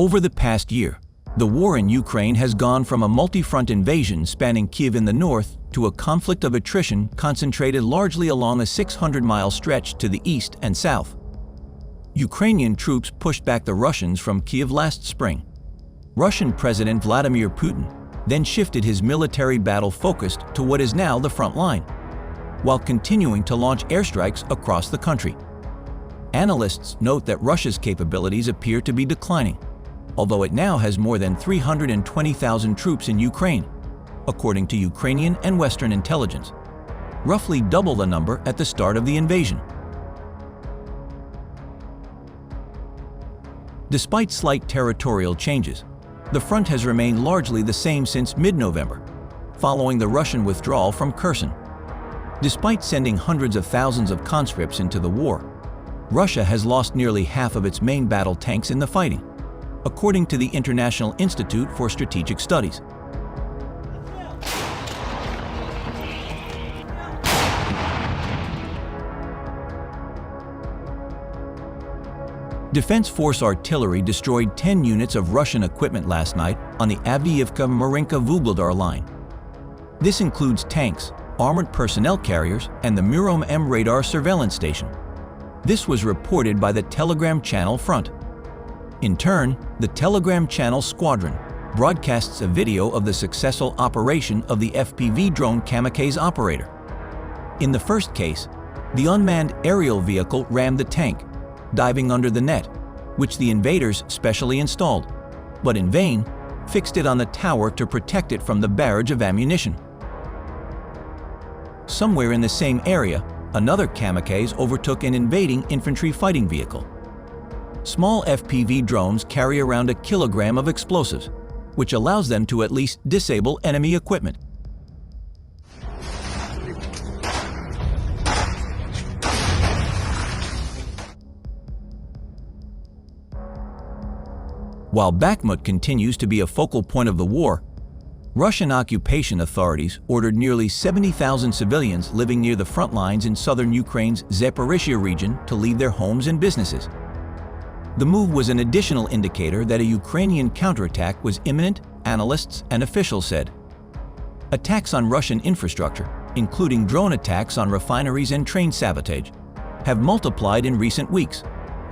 Over the past year, the war in Ukraine has gone from a multi-front invasion spanning Kyiv in the north to a conflict of attrition concentrated largely along a 600-mile stretch to the east and south. Ukrainian troops pushed back the Russians from Kyiv last spring. Russian President Vladimir Putin then shifted his military battle focus to what is now the front line, while continuing to launch airstrikes across the country. Analysts note that Russia's capabilities appear to be declining, although it now has more than 320,000 troops in Ukraine, according to Ukrainian and Western intelligence, roughly double the number at the start of the invasion. Despite slight territorial changes, the front has remained largely the same since mid-November, following the Russian withdrawal from Kherson. Despite sending hundreds of thousands of conscripts into the war, Russia has lost nearly half of its main battle tanks in the fighting, according to the International Institute for Strategic Studies. Defense Force artillery destroyed 10 units of Russian equipment last night on the Avdiivka-Marinka-Vuhledar line. This includes tanks, armored personnel carriers, and the Murom M radar surveillance station. This was reported by the Telegram channel Front. In turn, the Telegram channel Squadron broadcasts a video of the successful operation of the FPV drone kamikaze operator. In the first case, the unmanned aerial vehicle rammed the tank, diving under the net, which the invaders specially installed, but in vain, fixed it on the tower to protect it from the barrage of ammunition. Somewhere in the same area, another kamikaze overtook an invading infantry fighting vehicle. Small FPV drones carry around a kilogram of explosives, which allows them to at least disable enemy equipment. While Bakhmut continues to be a focal point of the war, Russian occupation authorities ordered nearly 70,000 civilians living near the front lines in southern Ukraine's Zaporizhzhia region to leave their homes and businesses. The move was an additional indicator that a Ukrainian counterattack was imminent, analysts and officials said. Attacks on Russian infrastructure, including drone attacks on refineries and train sabotage, have multiplied in recent weeks,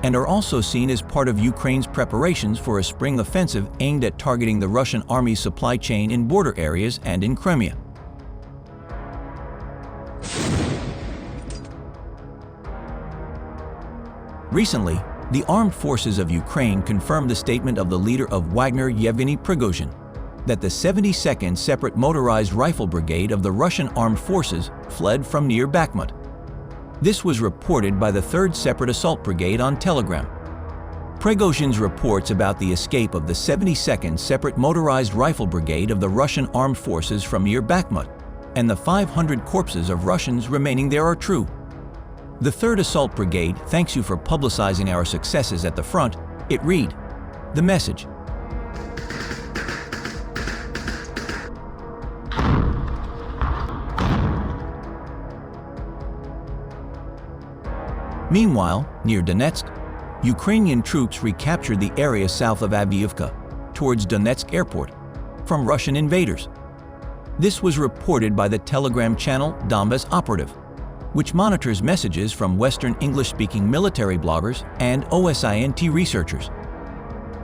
and are also seen as part of Ukraine's preparations for a spring offensive aimed at targeting the Russian army's supply chain in border areas and in Crimea. Recently, the armed forces of Ukraine confirmed the statement of the leader of Wagner, Yevgeny Prigozhin, that the 72nd Separate Motorized Rifle Brigade of the Russian Armed Forces fled from near Bakhmut. This was reported by the 3rd Separate Assault Brigade on Telegram. Prigozhin's reports about the escape of the 72nd Separate Motorized Rifle Brigade of the Russian Armed Forces from near Bakhmut and the 500 corpses of Russians remaining there are true. The 3rd Assault Brigade thanks you for publicizing our successes at the front, it read. The message. Meanwhile, near Donetsk, Ukrainian troops recaptured the area south of Avdiivka, towards Donetsk airport, from Russian invaders. This was reported by the Telegram channel Donbas Operative, which monitors messages from Western English-speaking military bloggers and OSINT researchers.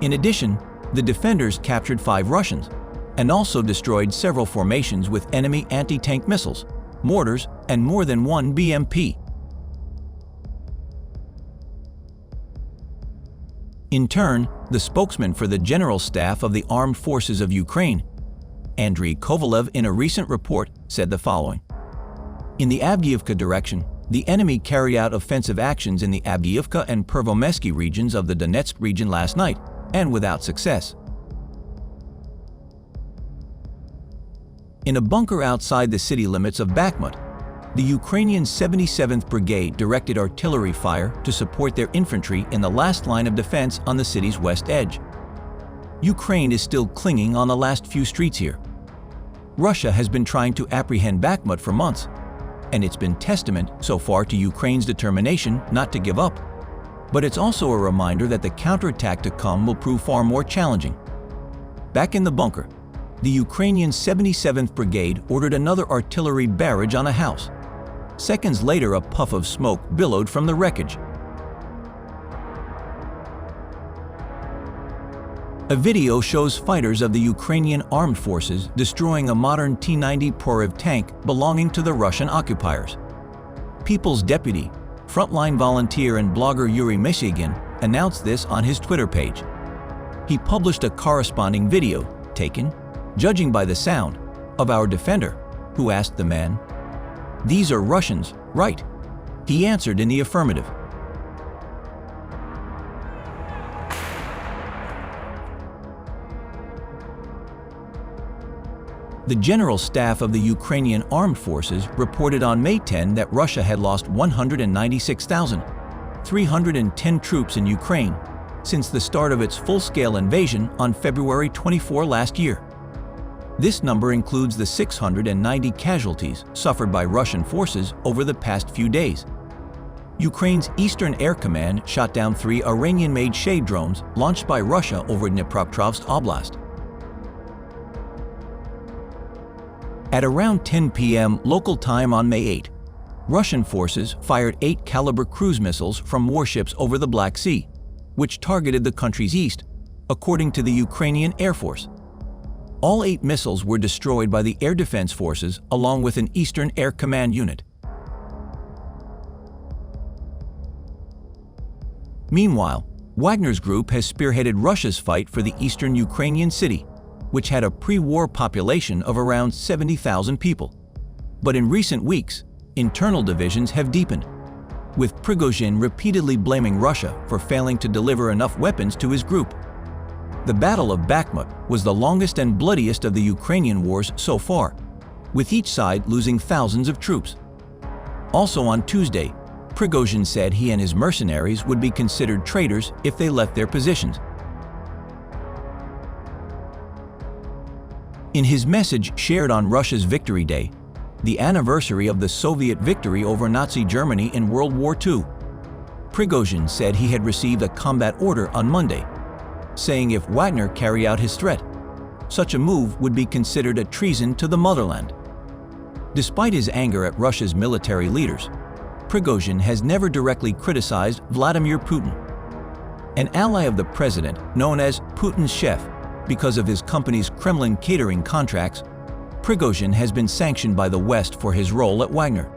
In addition, the defenders captured 5 Russians and also destroyed several formations with enemy anti-tank missiles, mortars, and more than 1 BMP. In turn, the spokesman for the General Staff of the Armed Forces of Ukraine, Andriy Kovalev, in a recent report said the following. In the Avdiivka direction, the enemy carried out offensive actions in the Avdiivka and Pervomesky regions of the Donetsk region last night, and without success. In a bunker outside the city limits of Bakhmut, the Ukrainian 77th Brigade directed artillery fire to support their infantry in the last line of defense on the city's west edge. Ukraine is still clinging on the last few streets here. Russia has been trying to apprehend Bakhmut for months, and it's been testament so far to Ukraine's determination not to give up. But it's also a reminder that the counterattack to come will prove far more challenging. Back in the bunker, the Ukrainian 77th Brigade ordered another artillery barrage on a house. Seconds later, a puff of smoke billowed from the wreckage. A video shows fighters of the Ukrainian Armed Forces destroying a modern T-90 Proryv tank belonging to the Russian occupiers. People's Deputy, frontline volunteer and blogger Yuri Mishygin announced this on his Twitter page. He published a corresponding video taken, judging by the sound, of our defender, who asked the man, "These are Russians, right?" He answered in the affirmative. The General Staff of the Ukrainian Armed Forces reported on May 10 that Russia had lost 196,310 troops in Ukraine since the start of its full-scale invasion on February 24 last year. This number includes the 690 casualties suffered by Russian forces over the past few days. Ukraine's Eastern Air Command shot down 3 Iranian-made Shade drones launched by Russia over Donetsk Oblast. At around 10 p.m. local time on May 8, Russian forces fired 8-caliber cruise missiles from warships over the Black Sea, which targeted the country's east, according to the Ukrainian Air Force. All 8 missiles were destroyed by the Air Defense Forces along with an Eastern Air Command unit. Meanwhile, Wagner's group has spearheaded Russia's fight for the eastern Ukrainian city, which had a pre-war population of around 70,000 people. But in recent weeks, internal divisions have deepened, with Prigozhin repeatedly blaming Russia for failing to deliver enough weapons to his group. The Battle of Bakhmut was the longest and bloodiest of the Ukrainian wars so far, with each side losing thousands of troops. Also on Tuesday, Prigozhin said he and his mercenaries would be considered traitors if they left their positions. In his message shared on Russia's Victory Day, the anniversary of the Soviet victory over Nazi Germany in World War II, Prigozhin said he had received a combat order on Monday, saying if Wagner carried out his threat, such a move would be considered a treason to the motherland. Despite his anger at Russia's military leaders, Prigozhin has never directly criticized Vladimir Putin. An ally of the president, known as Putin's chef, because of his company's Kremlin catering contracts, Prigozhin has been sanctioned by the West for his role at Wagner.